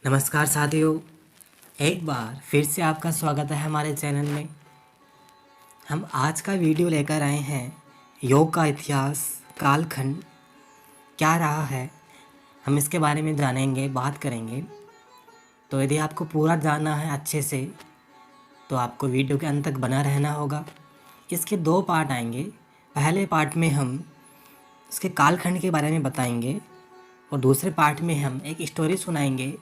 नमस्कार साथियों, एक बार फिर से आपका स्वागत है हमारे चैनल में। हम आज का वीडियो लेकर आए हैं योग का इतिहास, कालखंड क्या रहा है, हम इसके बारे में जानेंगे, बात करेंगे। तो यदि आपको पूरा जानना है अच्छे से तो आपको वीडियो के अंत तक बना रहना होगा। इसके 2 पार्ट आएंगे। पहले पार्ट में हम इसके कालखंड के बारे में बताएंगे और दूसरे पार्ट में हम एक स्टोरी सुनाएंगे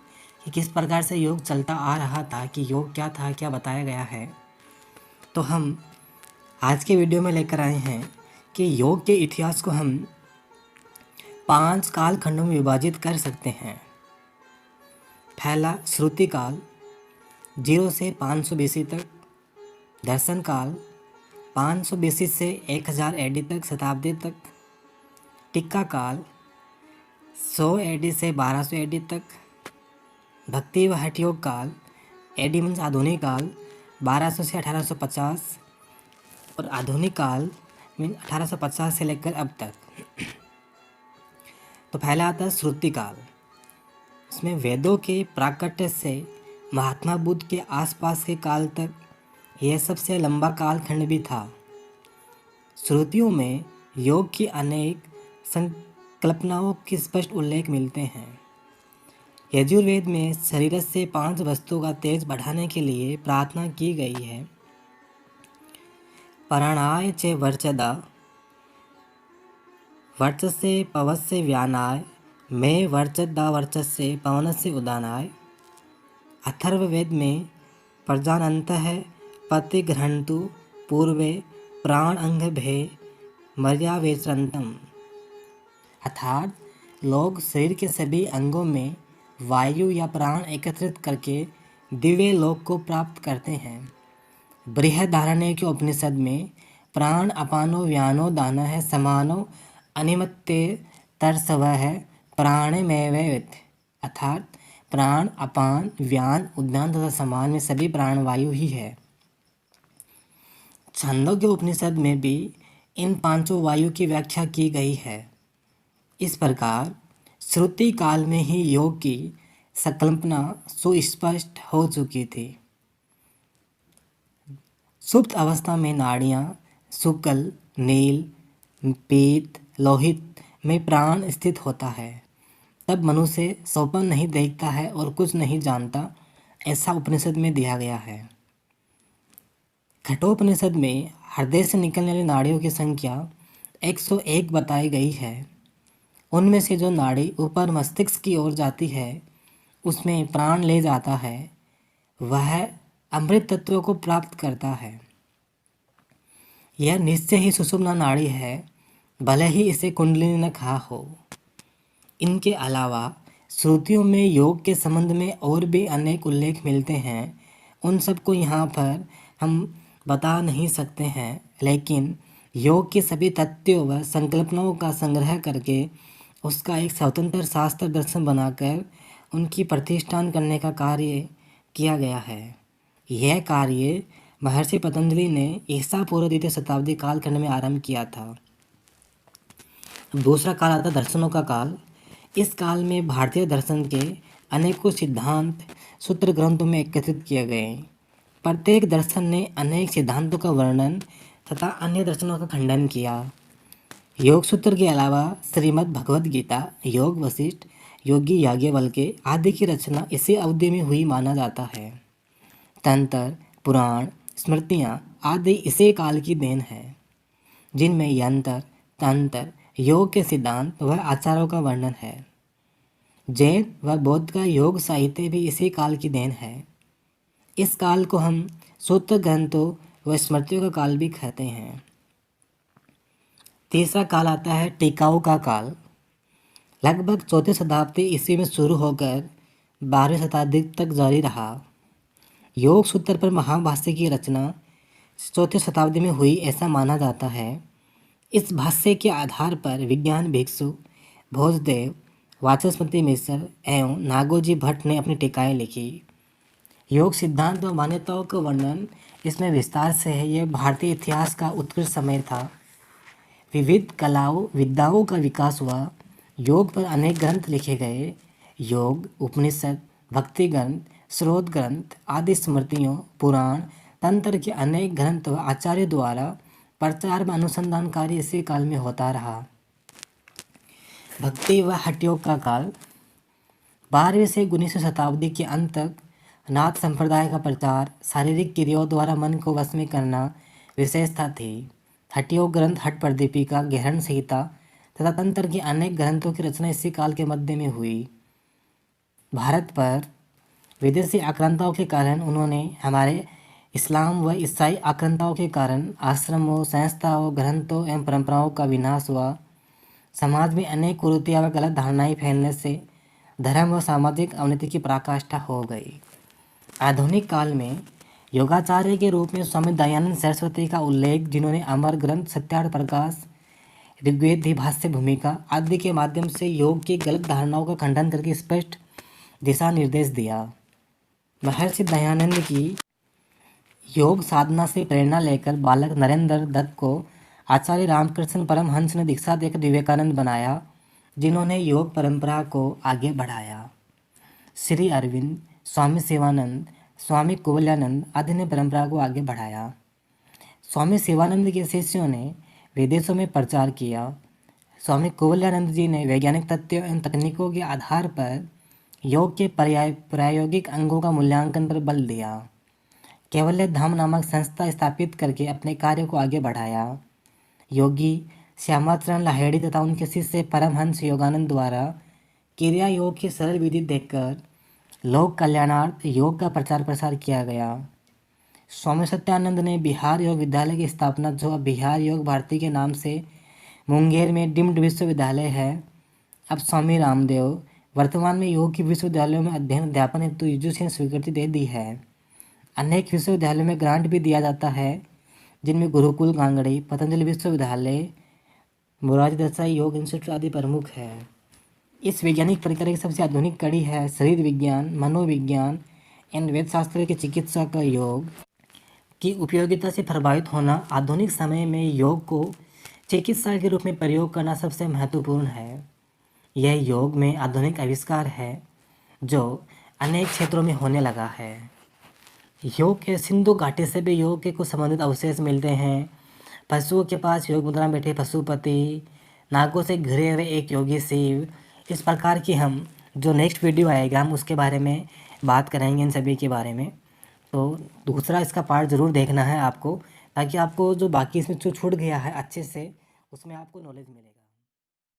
कि किस प्रकार से योग चलता आ रहा था, कि योग क्या था, क्या बताया गया है। तो हम आज के वीडियो में लेकर आए हैं कि योग के इतिहास को हम 5 कालखंडों में विभाजित कर सकते हैं। पहला श्रुति काल 0 से 500 BC तक, दर्शन काल 500 BC से 1000 AD तक, शताब्दी तक, टिक्का काल 100 AD से 1200 AD तक, भक्ति व हठ योग काल AD मीन्स आधुनिक काल 1200 से 1850 और आधुनिक काल मीन 1850 से लेकर अब तक। तो पहला आता है श्रुति काल। इसमें वेदों के प्राकट्य से महात्मा बुद्ध के आसपास के काल तक यह सबसे लंबा कालखंड भी था। श्रुतियों में योग की अनेक संकल्पनाओं के स्पष्ट उल्लेख मिलते हैं। यजुर्वेद में शरीर से 5 वस्तुओं का तेज बढ़ाने के लिए प्रार्थना की गई है। प्राणाय च वर्चदा, वर्चस्से पवस्य व्यानाय, में वर्चदा वर्चस्से पवनस्य उदानाय। अथर्ववेद में प्रजानन्तः प्रतिगृह्णन्तु पूर्वे प्राण अंग भे मर्यावेचरन्तम, अर्थात लोग शरीर के सभी अंगों में वायु या प्राण एकत्रित करके दिव्य लोक को प्राप्त करते हैं। बृहदारण्यक के उपनिषद में प्राण अपानो व्यानो दानः समानो अनिमत्ते तरसवः प्राणमेवैवेत, अर्थात प्राण, अपान, व्यान, उद्दान तथा समान में सभी प्राण वायु ही है। छांदोग्य उपनिषद में भी इन 5 वायु की व्याख्या की गई है। इस प्रकार श्रुति काल में ही योग की संकल्पना सुस्पष्ट हो चुकी थी। सुप्त अवस्था में नाड़ियाँ शुक्ल, नील, पीत, लोहित में प्राण स्थित होता है। तब मनुष्य स्वप्न नहीं देखता है और कुछ नहीं जानता, ऐसा उपनिषद में दिया गया है। कठोपनिषद में हृदय से निकलने वाली नाड़ियों की संख्या 101 बताई गई है। उनमें से जो नाड़ी ऊपर मस्तिष्क की ओर जाती है उसमें प्राण ले जाता है, वह अमृत तत्व को प्राप्त करता है। यह निश्चय ही सुषुम्ना नाड़ी है, भले ही इसे कुंडलिनी न कहा हो। इनके अलावा श्रुतियों में योग के संबंध में और भी अनेक उल्लेख मिलते हैं। उन सबको यहाँ पर हम बता नहीं सकते हैं, लेकिन योग के सभी तथ्यों व संकल्पनाओं का संग्रह करके उसका एक स्वतंत्र शास्त्र दर्शन बनाकर उनकी प्रतिष्ठान करने का कार्य किया गया है। यह कार्य महर्षि पतंजलि ने ईसा पूर्व 2वीं शताब्दी कालखंड में आरंभ किया था। दूसरा काल आता दर्शनों का काल। इस काल में भारतीय दर्शन के अनेकों सिद्धांत सूत्र ग्रंथों में एकत्रित किए गए। प्रत्येक दर्शन ने अनेक सिद्धांतों का वर्णन तथा अन्य दर्शनों का खंडन किया। योग सूत्र के अलावा श्रीमद् भगवद गीता, योग वशिष्ठ, योगी याज्ञवल्क्य आदि की रचना इसी अवधि में हुई माना जाता है। तंत्र, पुराण, स्मृतियाँ आदि इसी काल की देन है, जिनमें यंत्र, तंत्र, योग के सिद्धांत व आचारों का वर्णन है। जैन व बौद्ध का योग साहित्य भी इसी काल की देन है। इस काल को हम सूत्र ग्रंथों व स्मृतियों का काल भी कहते हैं। तीसरा काल आता है टीकाओं का काल। लगभग 4वीं शताब्दी ईस्वी में शुरू होकर 12वीं शताब्दी तक जारी रहा। योग सूत्र पर महाभाष्य की रचना 4वीं शताब्दी में हुई ऐसा माना जाता है। इस भाष्य के आधार पर विज्ञान भिक्षु भोजदेव, वाचस्पति मिश्र एवं नागोजी भट्ट ने अपनी टीकाएँ लिखी। योग सिद्धांत व मान्यताओं का वर्णन इसमें विस्तार से है। यह भारतीय इतिहास का उत्कृष्ट समय था। विविध कलाओं विद्याओं का विकास हुआ। योग पर अनेक ग्रंथ लिखे गए। योग, उपनिषद, भक्ति ग्रंथ, स्रोत ग्रंथ आदि स्मृतियों, पुराण, तंत्र के अनेक ग्रंथ व आचार्य द्वारा प्रचार व अनुसंधान कार्य इसी काल में होता रहा। भक्ति व हठ योग का काल 12वीं से 19वीं शताब्दी के अंत तक नाथ संप्रदाय का प्रचार, शारीरिक क्रियाओं द्वारा मन को वश में करना विशेषता थी। हठ योग ग्रंथ, हठ प्रदीपिका, गहन संहिता तथा तंत्र के अनेक ग्रंथों की रचना इसी काल के मध्य में हुई। भारत पर विदेशी आक्रांताओं के कारण उन्होंने हमारे इस्लाम व ईसाई आक्रांताओं के कारण आश्रमों, संस्थाओं, ग्रंथों एवं परंपराओं का विनाश हुआ। समाज में अनेक कुरीतियाँ व गलत धारणाएं फैलने से धर्म व सामाजिक अवनति की पराकाष्ठा हो गई। आधुनिक काल में योगाचार्य के रूप में स्वामी दयानंद सरस्वती का उल्लेख, जिन्होंने अमर ग्रंथ, सत्यार्थ प्रकाश, ऋग्वेद भाष्य भूमिका आदि के माध्यम से योग की गलत धारणाओं का खंडन करके स्पष्ट दिशा निर्देश दिया। महर्षि दयानंद की योग साधना से प्रेरणा लेकर बालक नरेंद्र दत्त को आचार्य रामकृष्ण परमहंस ने दीक्षा देकर विवेकानंद बनाया, जिन्होंने योग परंपरा को आगे बढ़ाया। श्री अरविंद, स्वामी शिवानंद, स्वामी कुवलयानंद आदि ने परंपरा को आगे बढ़ाया। स्वामी शिवानंद के शिष्यों ने विदेशों में प्रचार किया। स्वामी कुवलयानंद जी ने वैज्ञानिक तथ्यों एवं तकनीकों के आधार पर योग के प्रायोगिक अंगों का मूल्यांकन पर बल दिया। कैवल्य धाम नामक संस्था स्थापित करके अपने कार्य को आगे बढ़ाया। योगी श्यामाचरण लाहिड़ी तथा उनके शिष्य परमहंस योगानंद द्वारा क्रिया योग की सरल विधि देखकर लोक कल्याणार्थ योग का प्रचार प्रसार किया गया। स्वामी सत्यानंद ने बिहार योग विद्यालय की स्थापना, जो अब बिहार योग भारती के नाम से मुंगेर में डीम्ड विश्वविद्यालय है। अब स्वामी रामदेव वर्तमान में योग के विश्वविद्यालयों में अध्ययन अध्यापन हेतु यूजीसी ने स्वीकृति दे दी है। अनेक विश्वविद्यालयों में ग्रांट भी दिया जाता है, जिनमें गुरुकुल गांगड़ी, पतंजलि विश्वविद्यालय, मोरारजी देसाई योग इंस्टीट्यूट आदि प्रमुख है। इस वैज्ञानिक प्रक्रिया की सबसे आधुनिक कड़ी है शरीर विज्ञान, मनोविज्ञान एवं वेदशास्त्र की चिकित्सा का योग की उपयोगिता से प्रभावित होना। आधुनिक समय में योग को चिकित्सा के रूप में प्रयोग करना सबसे महत्वपूर्ण है। यह योग में आधुनिक आविष्कार है जो अनेक क्षेत्रों में होने लगा है। योग के सिंधु घाटी से भी योग के कुछ संबंधित अवशेष मिलते हैं। पशुओं के पास योग मुद्रा में बैठे पशुपति, नागों से घिरे हुए एक योगी शिव। इस प्रकार की हम जो नेक्स्ट वीडियो आएगा हम उसके बारे में बात करेंगे, इन सभी के बारे में। तो दूसरा इसका पार्ट ज़रूर देखना है आपको, ताकि आपको जो बाकी इसमें जो छूट गया है अच्छे से उसमें आपको नॉलेज मिलेगा।